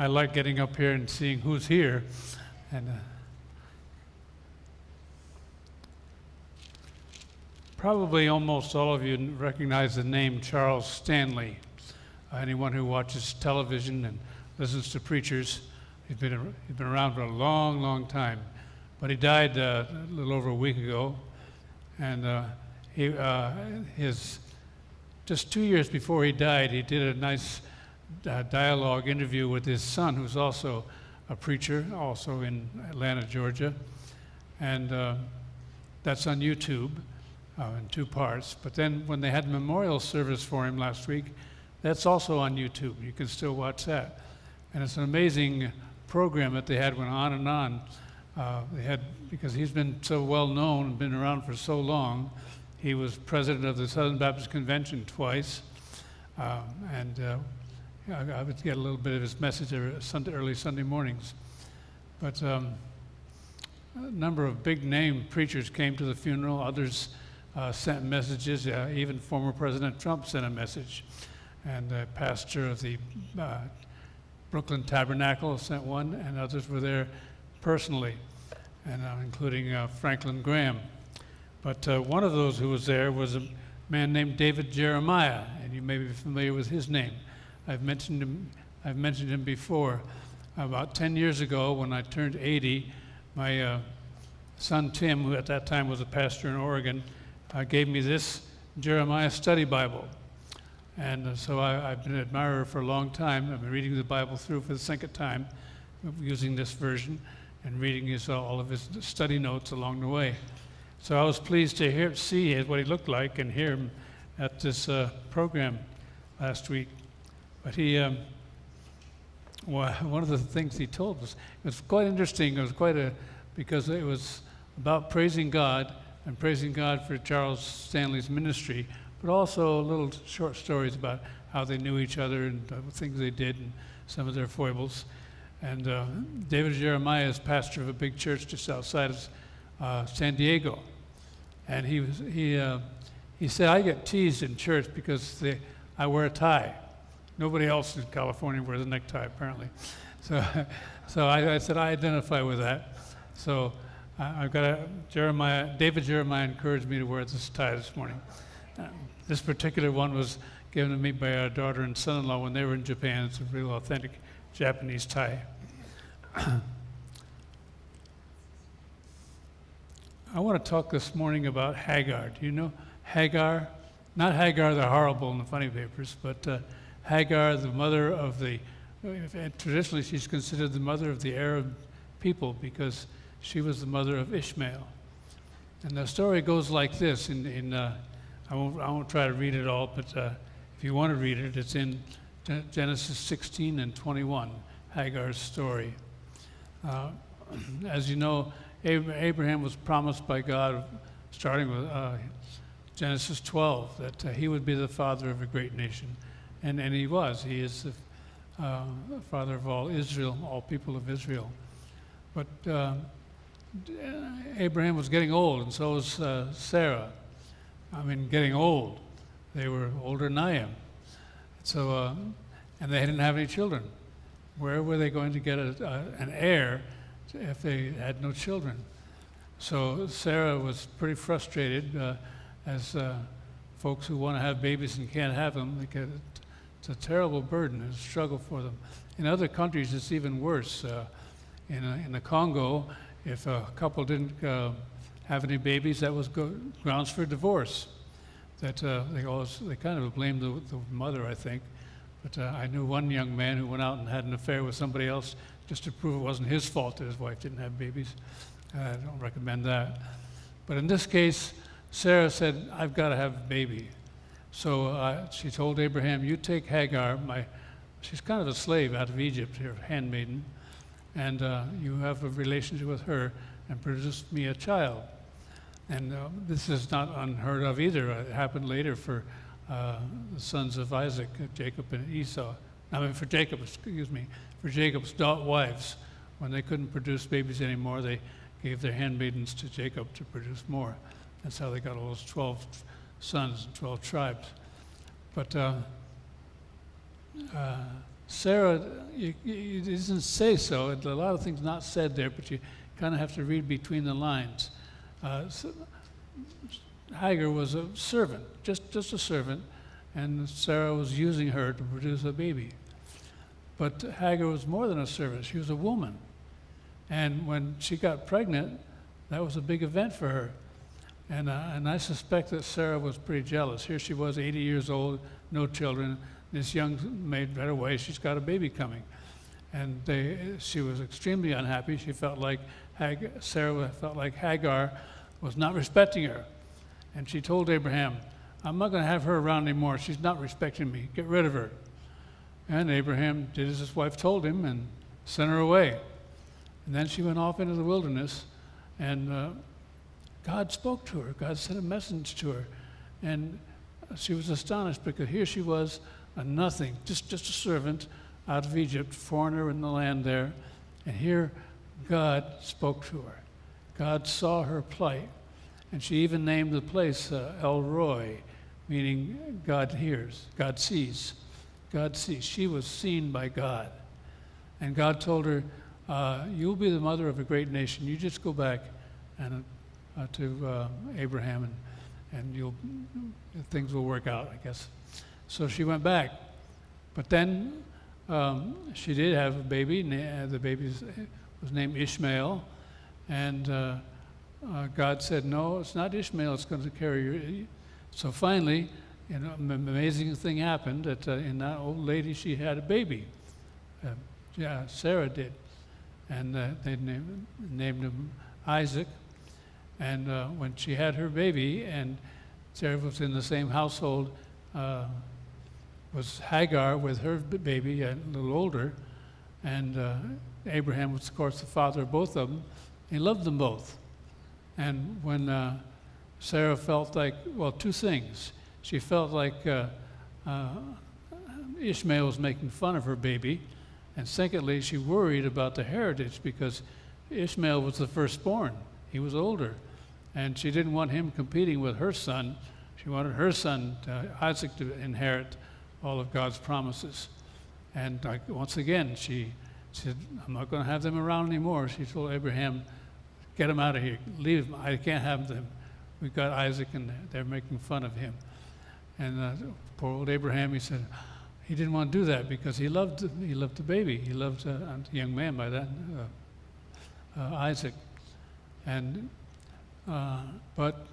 I like getting up here and seeing who's here. And probably almost all of you recognize the name Charles Stanley. Anyone who watches television and listens to preachers, he's been around for a long, long time. But he died a little over a week ago, and just 2 years before he died, he did a nice dialogue interview with his son, who's also a preacher, also in Atlanta, Georgia, and that's on YouTube in 2 parts. But then when they had a memorial service for him last week, that's also on YouTube. You can still watch that. And it's an amazing program that they had, went on and on. Because he's been so well known and been around for so long. He was president of the Southern Baptist Convention twice. I would get a little bit of his message early Sunday mornings. But a number of big name preachers came to the funeral. Others sent messages. Even former President Trump sent a message. And the pastor of the Brooklyn Tabernacle sent one, and others were there personally, and including Franklin Graham. But one of those who was there was a man named David Jeremiah, and you may be familiar with his name. I've mentioned him before. About 10 years ago, when I turned 80, my son Tim, who at that time was a pastor in Oregon, gave me this Jeremiah study Bible. And so I've been an admirer for a long time. I've been reading the Bible through for the second time, using this version, and reading all of his study notes along the way. So I was pleased to see what he looked like and hear him at this program last week. But one of the things he told us, it was quite interesting. It was because it was about praising God and praising God for Charles Stanley's ministry, but also little short stories about how they knew each other and the things they did and some of their foibles. And David Jeremiah is pastor of a big church just outside of San Diego. And he said, I get teased in church because I wear a tie. Nobody else in California wears a necktie, apparently. So I said, I identify with that. So I've got David Jeremiah encouraged me to wear this tie this morning. This particular one was given to me by our daughter and son-in-law when they were in Japan. It's a real authentic Japanese tie. I want to talk this morning about Hagar. Do you know Hagar? Not Hagar the horrible in the funny papers, but Hagar, the mother of traditionally she's considered the mother of the Arab people because she was the mother of Ishmael. And the story goes like this. I won't try to read it all, but if you want to read it, it's in Genesis 16 and 21, Hagar's story. As you know, Abraham was promised by God, starting with Genesis 12, that he would be the father of a great nation. And he was. He is the father of all Israel, all people of Israel. But Abraham was getting old, and so was Sarah. Getting old. They were older than I am. So, and they didn't have any children. Where were they going to get an heir if they had no children? So Sarah was pretty frustrated, as folks who want to have babies and can't have them. It's a terrible burden, it's a struggle for them. In other countries, it's even worse. In the Congo, if a couple didn't have any babies, that was grounds for divorce. That they kind of blamed the mother, I think. But I knew one young man who went out and had an affair with somebody else just to prove it wasn't his fault that his wife didn't have babies. I don't recommend that. But in this case, Sarah said, I've got to have a baby. So she told Abraham, you take Hagar, she's kind of a slave out of Egypt, her handmaiden, and you have a relationship with her and produce me a child. And this is not unheard of either. It happened later for the sons of Isaac, Jacob and Esau. For Jacob's wives. When they couldn't produce babies anymore, they gave their handmaidens to Jacob to produce more. That's how they got all those 12 sons and 12 tribes. But Sarah, it doesn't say so. A lot of things not said there, but you kind of have to read between the lines. Hagar was a servant, just a servant, and Sarah was using her to produce a baby. But Hagar was more than a servant. She was a woman. And when she got pregnant, that was a big event for her. And I suspect that Sarah was pretty jealous. Here she was, 80 years old, no children. This young maid right away, she's got a baby coming. And she was extremely unhappy. She felt like Sarah felt like Hagar was not respecting her. And she told Abraham, I'm not going to have her around anymore. She's not respecting me. Get rid of her. And Abraham did as his wife told him and sent her away. And then she went off into the wilderness, and God spoke to her. God sent a message to her. And she was astonished because here she was, a nothing, just a servant out of Egypt, foreigner in the land there. And here God spoke to her. God saw her plight. And she even named the place El Roi, meaning God hears, God sees. God sees. She was seen by God. And God told her, you'll be the mother of a great nation. You just go back and to Abraham, and things will work out, I guess. So she went back. But then she did have a baby. The baby was named Ishmael. And God said, no, it's not Ishmael that's going to carry you. So finally, an amazing thing happened that in that old lady, she had a baby. Sarah did. And they named him Isaac. And when she had her baby, and Sarah was in the same household, was Hagar with her baby, a little older. And Abraham was, of course, the father of both of them. He loved them both. And when Sarah felt like, well, two things. She felt like Ishmael was making fun of her baby. And secondly, she worried about the heritage because Ishmael was the firstborn. He was older. And she didn't want him competing with her son. She wanted her son, Isaac, to inherit all of God's promises. And once again, she said, I'm not going to have them around anymore. She told Abraham, get them out of here. Leave them. I can't have them. We've got Isaac, and they're making fun of him. And poor old Abraham, he said, he didn't want to do that because he loved the baby. He loved a young man by then, Isaac. And but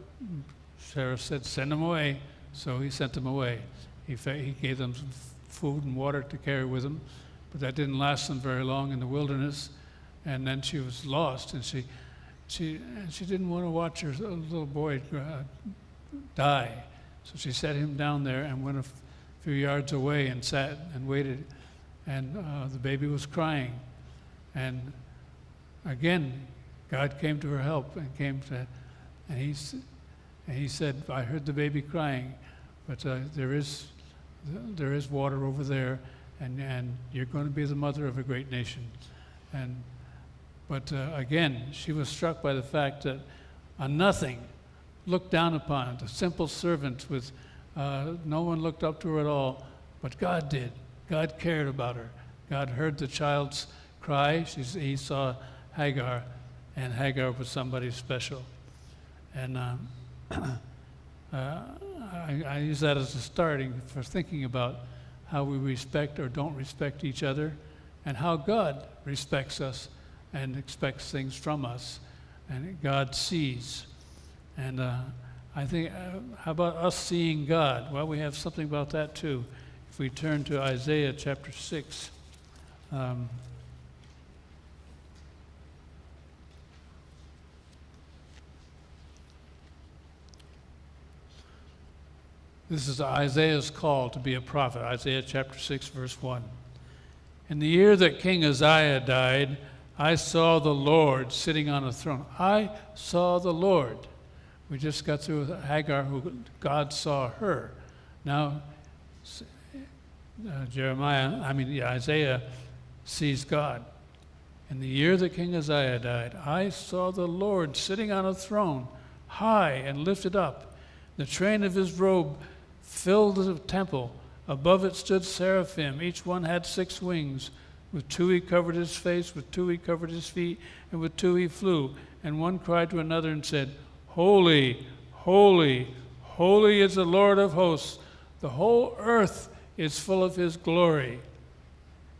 Sarah said, send him away. So he sent them away. He gave them some food and water to carry with them, but that didn't last them very long in the wilderness. And then she was lost, and she didn't want to watch her little boy die. So she set him down there and went a few yards away and sat and waited. And the baby was crying. And again, God came to her help and he said, I heard the baby crying, but there is water over there, and you're going to be the mother of a great nation. But again, she was struck by the fact that a nothing looked down upon it, a simple servant with no one looked up to her at all, but God did. God cared about her. God heard the child's cry. He saw Hagar, and Hagar was somebody special. And I use that as a starting for thinking about how we respect or don't respect each other, and how God respects us and expects things from us, and God sees. And I think, how about us seeing God? Well, we have something about that too. If we turn to Isaiah chapter 6. This is Isaiah's call to be a prophet, Isaiah chapter 6, verse 1. In the year that King Uzziah died, I saw the Lord sitting on a throne. I saw the Lord. We just got through with Hagar, who God saw her. Now, Isaiah sees God. In the year that King Uzziah died, I saw the Lord sitting on a throne, high and lifted up. The train of his robe filled the temple. Above it stood seraphim. Each one had 6 wings. With 2 he covered his face, with 2 he covered his feet, and with 2 he flew. And one cried to another and said, Holy, holy, holy is the Lord of hosts. The whole earth is full of his glory.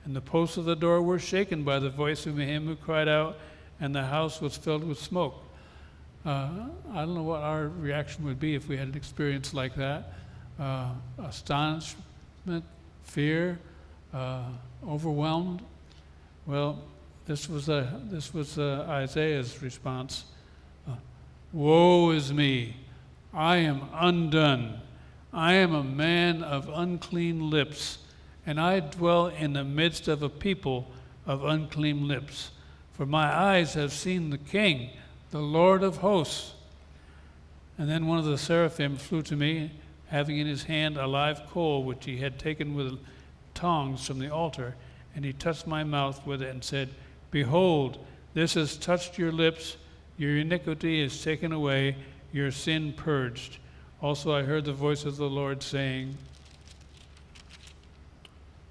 And the posts of the door were shaken by the voice of him who cried out, and the house was filled with smoke. I don't know what our reaction would be if we had an experience like that. Astonishment, fear, overwhelmed. Well, this was Isaiah's response. Woe is me! I am undone. I am a man of unclean lips, and I dwell in the midst of a people of unclean lips. For my eyes have seen the King, the Lord of hosts. And then one of the seraphim flew to me, having in his hand a live coal which he had taken with tongs from the altar, and he touched my mouth with it and said, Behold, this has touched your lips, your iniquity is taken away, your sin purged. Also I heard the voice of the Lord saying,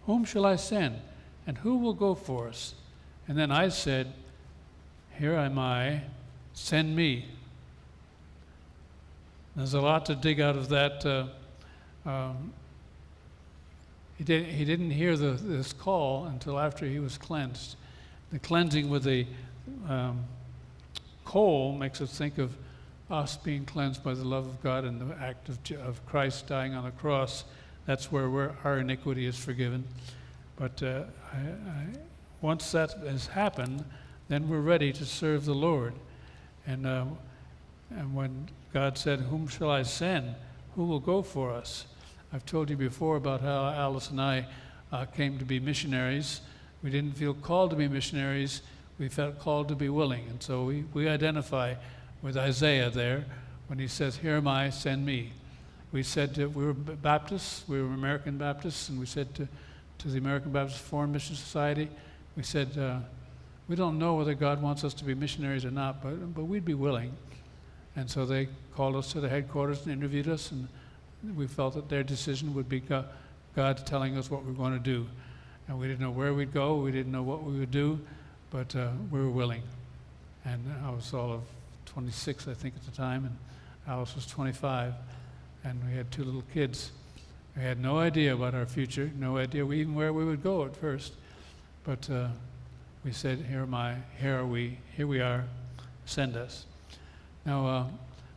Whom shall I send, and who will go for us? And then I said, Here am I, send me. There's a lot to dig out of that. He didn't hear this call until after he was cleansed. The cleansing with the coal makes us think of us being cleansed by the love of God and the act of Christ dying on the cross. That's where our iniquity is forgiven. But once that has happened, then we're ready to serve the Lord. And when God said, Whom shall I send? Who will go for us? I've told you before about how Alice and I came to be missionaries. We didn't feel called to be missionaries. We felt called to be willing. And so we identify with Isaiah there when he says, Here am I, send me. We said we were Baptists, we were American Baptists, and we said to the American Baptist Foreign Mission Society, we said, we don't know whether God wants us to be missionaries or not, but we'd be willing. And so they called us to the headquarters and interviewed us, and we felt that their decision would be God telling us what we were going to do. And we didn't know where we'd go, we didn't know what we would do, but we were willing. And I was all of 26, I think, at the time, and Alice was 25, and we had 2 little kids. We had no idea about our future, no idea even where we would go at first. But we said, Here am I, here are we, here we are, send us. Now,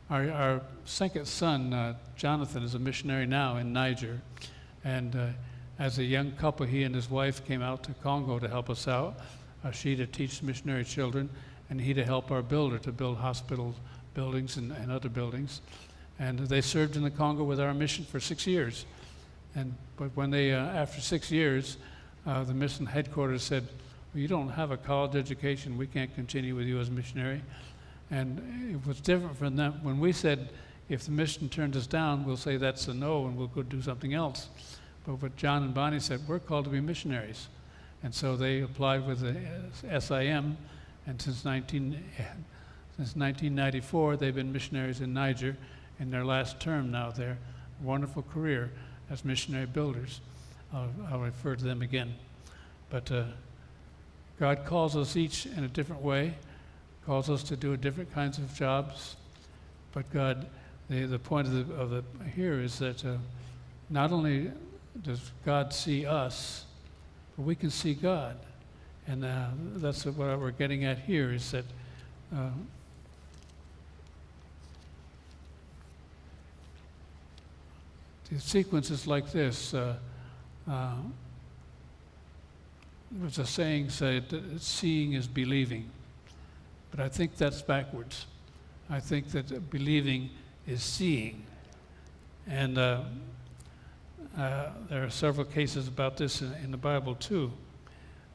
our second son, Jonathan, is a missionary now in Niger. And as a young couple, he and his wife came out to Congo to help us out. She to teach missionary children, and he to help our builder to build hospital buildings and other buildings. And they served in the Congo with our mission for 6 years. But when they, after 6 years, the mission headquarters said, well, you don't have a college education, we can't continue with you as a missionary. And it was different from them. When we said, if the mission turned us down, we'll say that's a no and we'll go do something else. But what John and Bonnie said, we're called to be missionaries. And so they applied with the SIM, and since 1994, they've been missionaries in Niger in their last term now there. Wonderful career as missionary builders. I'll refer to them again. But God calls us each in a different way, calls us to do different kinds of jobs. But God, the point of here is that not only does God see us, but we can see God. And that's what we're getting at here, is that the sequence is like this. There's a saying said that seeing is believing. But I think that's backwards. I think that believing is seeing. And there are several cases about this in the Bible too.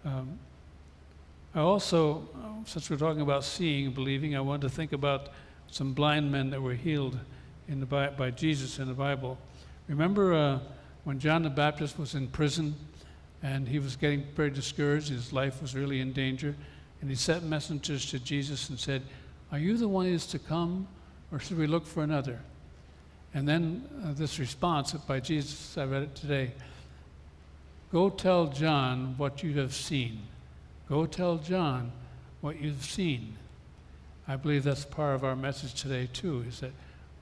I also, since we're talking about seeing and believing, I wanted to think about some blind men that were healed by Jesus in the Bible. Remember when John the Baptist was in prison and he was getting very discouraged, his life was really in danger, and he sent messengers to Jesus and said, are you the one who is to come, or should we look for another? And then this response by Jesus, I read it today, go tell John what you have seen. Go tell John what you've seen. I believe that's part of our message today too, is that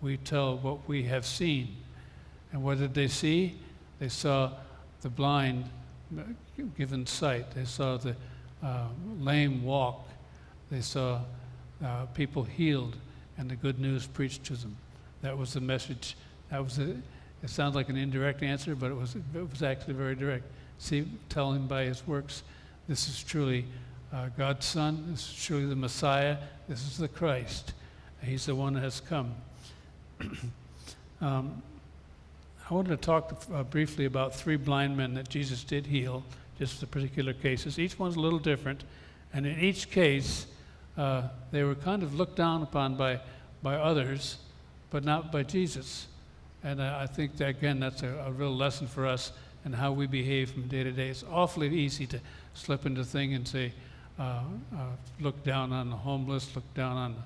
we tell what we have seen. And what did they see? They saw the blind given sight. They saw the lame walk. They saw people healed and the good news preached to them. That was the message. It sounds like an indirect answer, but it was actually very direct. See, tell him by his works, this is truly God's Son. This is truly the Messiah. This is the Christ. He's the one that has come. I wanted to talk briefly about 3 blind men that Jesus did heal, just the particular cases. Each one's a little different, and in each case, they were kind of looked down upon by others, but not by Jesus. And I think that, again, that's a real lesson for us and how we behave from day to day. It's awfully easy to slip into a thing and say, look down on the homeless, look down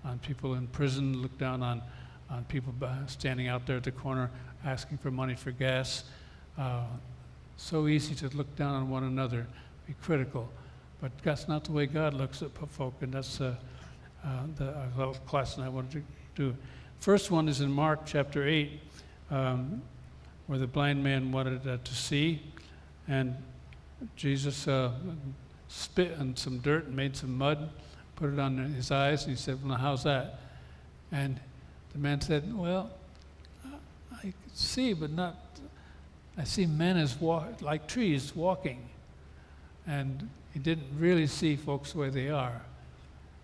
on people in prison, look down on people standing out there at the corner asking for money for gas. So easy to look down on one another, be critical. But that's not the way God looks at folk, and that's the little lesson I wanted to do. First one is in Mark chapter 8, where the blind man wanted to see, and Jesus spit on some dirt and made some mud, put it on his eyes, and he said, well, how's that? And the man said, well, I can see, but not, I see men as like trees walking. And he didn't really see folks the way they are.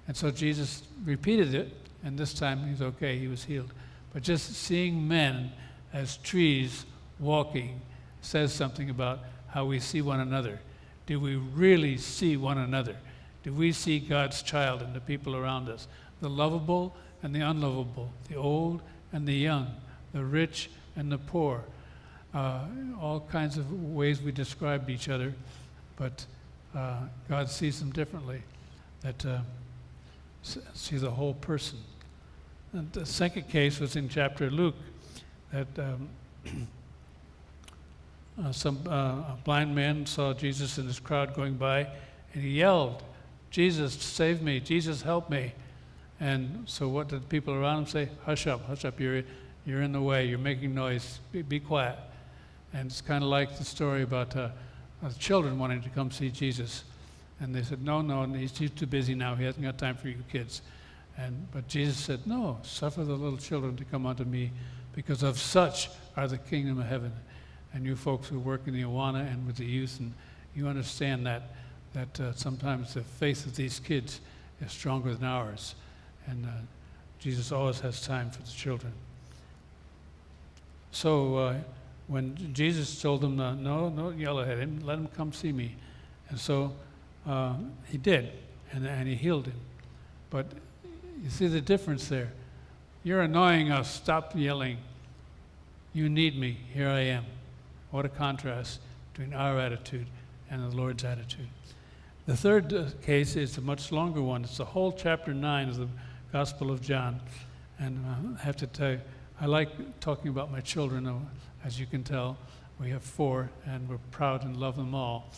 And so Jesus repeated it, and this time he's okay, he was healed. But just seeing men as trees walking says something about how we see one another. Do we really see one another? Do we see God's child in the people around us? The lovable and the unlovable, the old and the young, the rich and the poor. All kinds of ways we described each other, but God sees them differently, that see the whole person. And the second case was in chapter Luke, that a blind man saw Jesus in his crowd going by, and he yelled, Jesus, save me, Jesus, help me. And so what did the people around him say? Hush up, you're in the way, you're making noise, be quiet. And it's kind of like the story about children wanting to come see Jesus. And they said, no, he's too busy now, he hasn't got time for you kids. But Jesus said, no, suffer the little children to come unto me, because of such are the kingdom of heaven. And you folks who work in the Awana and with the youth, and you understand that sometimes the faith of these kids is stronger than ours. And Jesus always has time for the children. So when Jesus told them, no, don't yell at him, let him come see me. And so he did, and he healed him. But you see the difference there. You're annoying us, stop yelling. You need me, here I am. What a contrast between our attitude and the Lord's attitude. The third case is a much longer one. It's the whole chapter 9 of the Gospel of John. And I have to tell you, I like talking about my children. As you can tell, we have 4, and we're proud and love them all.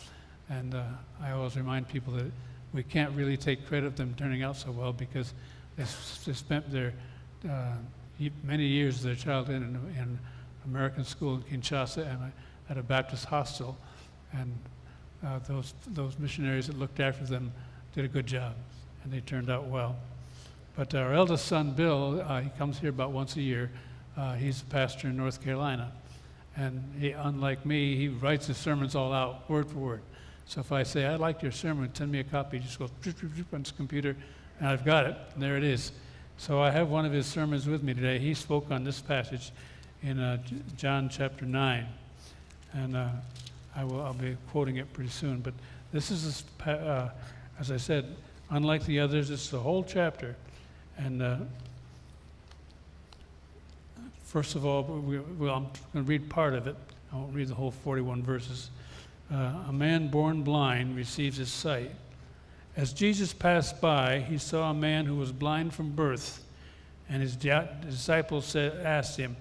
And I always remind people that we can't really take credit of them turning out so well, because they spent their many years of their childhood in American school in Kinshasa and at a Baptist hostel. And those missionaries that looked after them did a good job, and they turned out well. But our eldest son, Bill, he comes here about once a year. He's a pastor in North Carolina. And he, unlike me, he writes his sermons all out, word for word. So if I say, I liked your sermon, send me a copy, he just goes on his computer, and I've got it, and there it is. So I have one of his sermons with me today. He spoke on this passage in John chapter 9. And I'll be quoting it pretty soon. But this is, as I said, unlike the others, it's the whole chapter. And first of all, I'm going to read part of it. I won't read the whole 41 verses. A man born blind receives his sight. As Jesus passed by, he saw a man who was blind from birth. And his disciples asked him,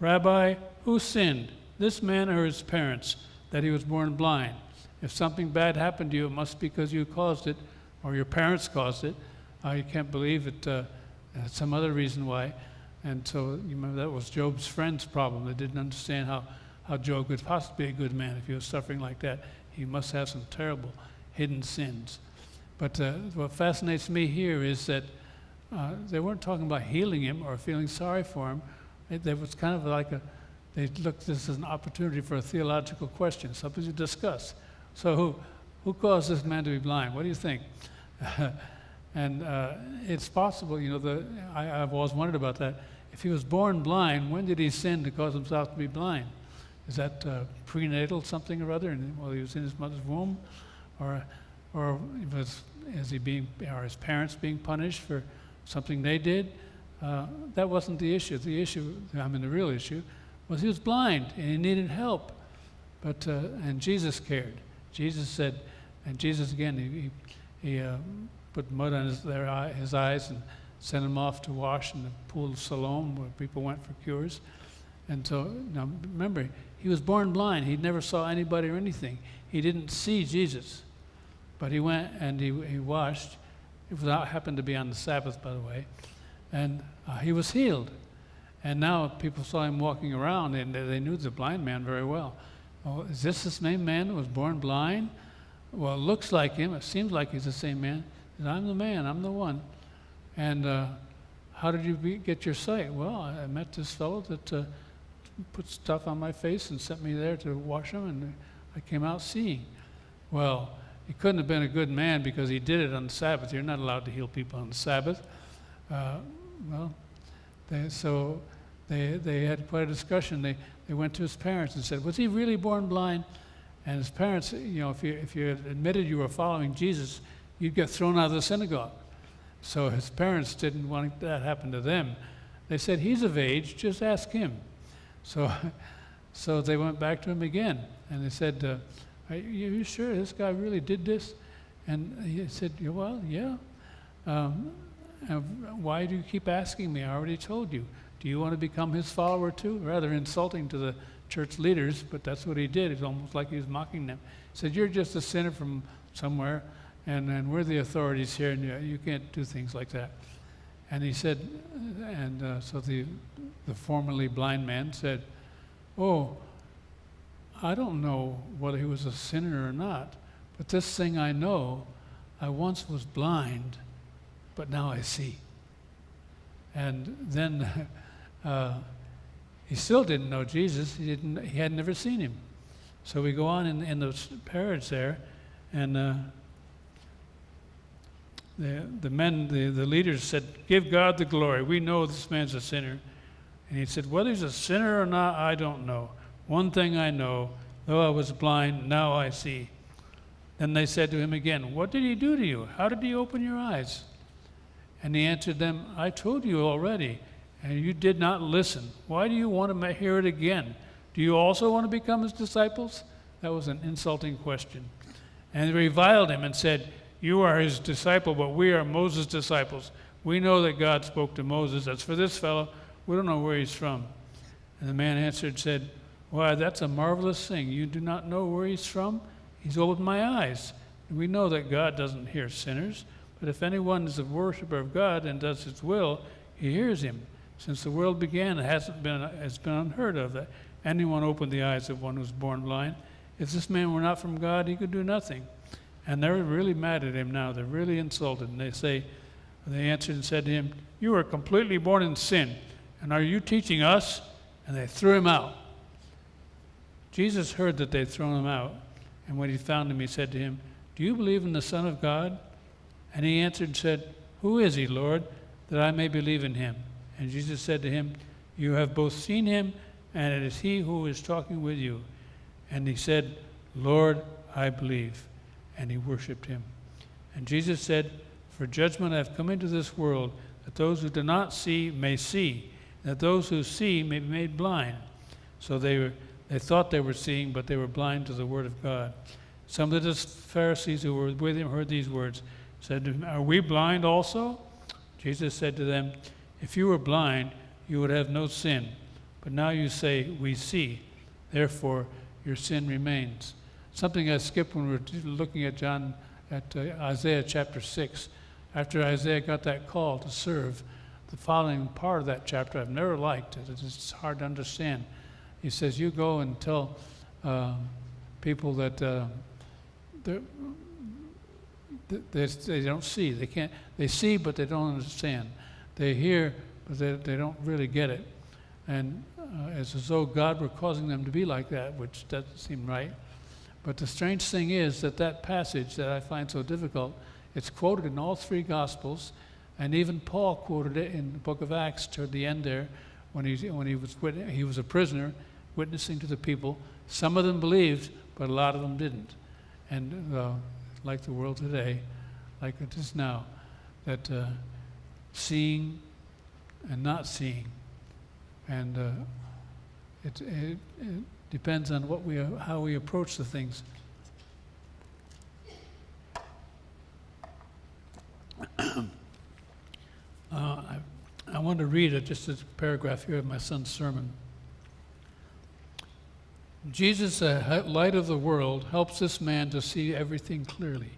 Rabbi, who sinned, this man or his parents, that he was born blind. If something bad happened to you, it must be because you caused it, or your parents caused it. You can't believe it. Some other reason why. And so you remember that was Job's friend's problem. They didn't understand how Job could possibly be a good man if he was suffering like that. He must have some terrible hidden sins. But what fascinates me here is that they weren't talking about healing him or feeling sorry for him. There was kind of like they looked at this as an opportunity for a theological question, something to discuss. So who caused this man to be blind? What do you think? And it's possible, I've always wondered about that. If he was born blind, when did he sin to cause himself to be blind? Is that prenatal something or other, while he was in his mother's womb? Or is his parents being punished for something they did? That wasn't the issue. The real issue was he was blind and he needed help. But and Jesus cared. Jesus said, and Jesus again, he put mud on his eyes and sent him off to wash in the pool of Siloam where people went for cures. And so, now remember, he was born blind. He never saw anybody or anything. He didn't see Jesus. But he went and he washed. It happened to be on the Sabbath, by the way. And he was healed. And now people saw him walking around, and they knew the blind man very well. Oh, is this the same man who was born blind? Well, it looks like him. It seems like he's the same man. He said, I'm the man. I'm the one. And how did you get your sight? Well, I met this fellow that put stuff on my face and sent me there to wash them, and I came out seeing. Well, he couldn't have been a good man because he did it on the Sabbath. You're not allowed to heal people on the Sabbath. They had quite a discussion. They went to his parents and said, was he really born blind? And his parents, if you admitted you were following Jesus, you'd get thrown out of the synagogue. So his parents didn't want that to happen to them. They said, he's of age, just ask him. So they went back to him again, and they said, are you sure this guy really did this? And he said, well, yeah. Why do you keep asking me? I already told you. Do you want to become his follower too? Rather insulting to the church leaders, but that's what he did. It's almost like he was mocking them. He said, you're just a sinner from somewhere, and we're the authorities here, and you can't do things like that. And he said, so the formerly blind man said, oh, I don't know whether he was a sinner or not, but this thing I know, I once was blind, but now I see. And then he still didn't know Jesus. He had never seen him. So we go on in the parage there, and the leaders said, give God the glory. We know this man's a sinner. And he said, whether he's a sinner or not, I don't know. One thing I know, though I was blind, now I see. Then they said to him again, what did he do to you? How did he open your eyes? And he answered them, I told you already, and you did not listen. Why do you want to hear it again? Do you also want to become his disciples? That was an insulting question. And they reviled him and said, you are his disciple, but we are Moses' disciples. We know that God spoke to Moses. As for this fellow, we don't know where he's from. And the man answered and said, why, that's a marvelous thing. You do not know where he's from? He's opened my eyes. And we know that God doesn't hear sinners. But if anyone is a worshiper of God and does his will, he hears him. Since the world began, it's been unheard of that anyone opened the eyes of one who was born blind. If this man were not from God, he could do nothing. And they're really mad at him now. They're really insulted. And they answered and said to him, you are completely born in sin. And are you teaching us? And they threw him out. Jesus heard that they'd thrown him out. And when he found him, he said to him, do you believe in the Son of God? And he answered and said, who is he, Lord, that I may believe in him? And Jesus said to him, you have both seen him, and it is he who is talking with you. And he said, Lord, I believe. And he worshipped him. And Jesus said, for judgment I have come into this world, that those who do not see may see, and that those who see may be made blind. So they thought they were seeing, but they were blind to the word of God. Some of the Pharisees who were with him heard these words, said to him, are we blind also? Jesus said to them, if you were blind, you would have no sin. But now you say, we see. Therefore, your sin remains. Something I skipped when we were looking at Isaiah chapter 6. After Isaiah got that call to serve, the following part of that chapter I've never liked it. It's hard to understand. He says, you go and tell people that they don't see. They can't. They see, but they don't understand. They hear, but they don't really get it. And it's as though God were causing them to be like that, which doesn't seem right. But the strange thing is that passage that I find so difficult, it's quoted in all three Gospels, and even Paul quoted it in the book of Acts toward the end there, when he was a prisoner witnessing to the people. Some of them believed, but a lot of them didn't. And like the world today, like it is now, that seeing and not seeing, and it depends on how we approach the things. I want to read just a paragraph here of my son's sermon. Jesus, the light of the world, helps this man to see everything clearly,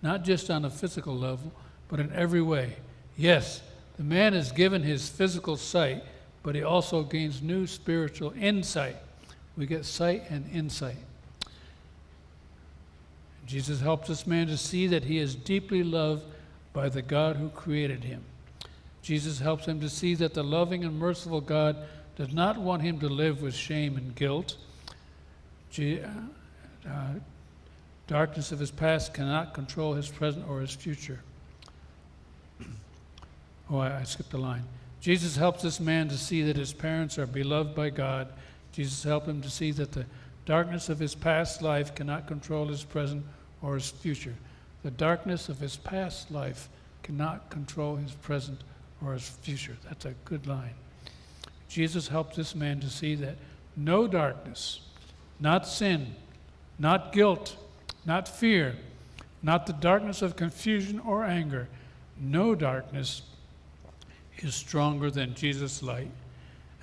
not just on a physical level, but in every way. Yes, the man is given his physical sight, but he also gains new spiritual insight. We get sight and insight. Jesus helps this man to see that he is deeply loved by the God who created him. Jesus helps him to see that the loving and merciful God does not want him to live with shame and guilt. Darkness of his past cannot control his present or his future. I skipped a line. Jesus helps this man to see that his parents are beloved by God. Jesus helped him to see that the darkness of his past life cannot control his present or his future. The darkness of his past life cannot control his present or his future. That's a good line. Jesus helped this man to see that no darkness, not sin, not guilt, not fear, not the darkness of confusion or anger, no darkness is stronger than Jesus' light.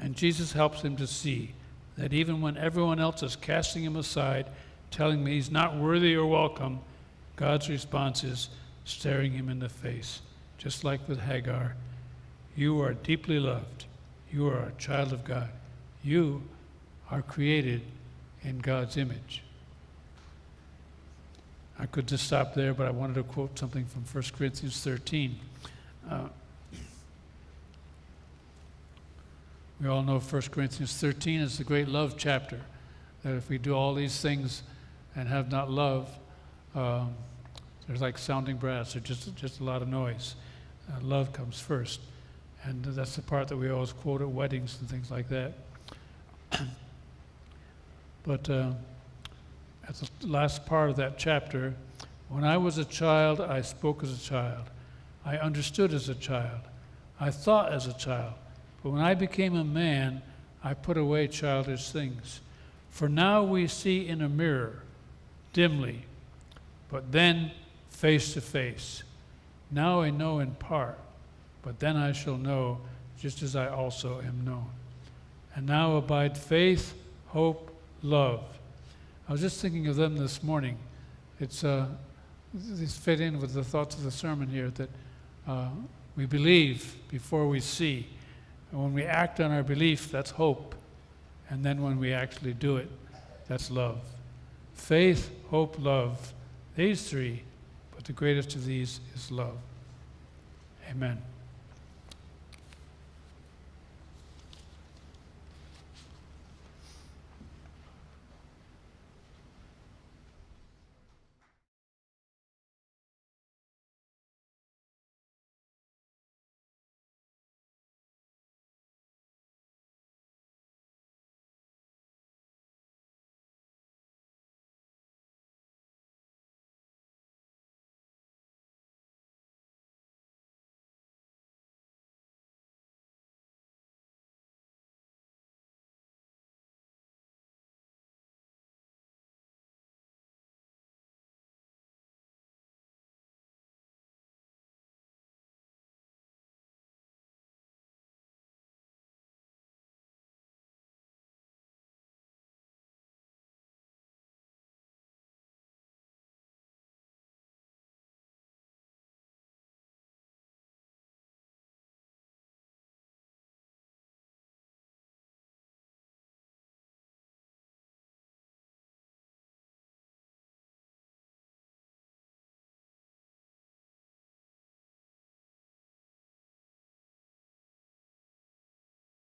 And Jesus helps him to see that even when everyone else is casting him aside, telling him he's not worthy or welcome, God's response is staring him in the face. Just like with Hagar, you are deeply loved. You are a child of God. You are created in God's image. I could just stop there, but I wanted to quote something from 1 Corinthians 13. We all know 1 Corinthians 13 is the great love chapter, that if we do all these things and have not love, there's like sounding brass, or just a lot of noise. Love comes first. And that's the part that we always quote at weddings and things like that. But at the last part of that chapter, when I was a child, I spoke as a child. I understood as a child. I thought as a child. But when I became a man, I put away childish things. For now we see in a mirror, dimly, but then face to face. Now I know in part, but then I shall know, just as I also am known. And now abide faith, hope, love. I was just thinking of them this morning. These fit in with the thoughts of the sermon here, that we believe before we see. And when we act on our belief, that's hope. And then when we actually do it, that's love. Faith, hope, love. These three, but the greatest of these is love. Amen.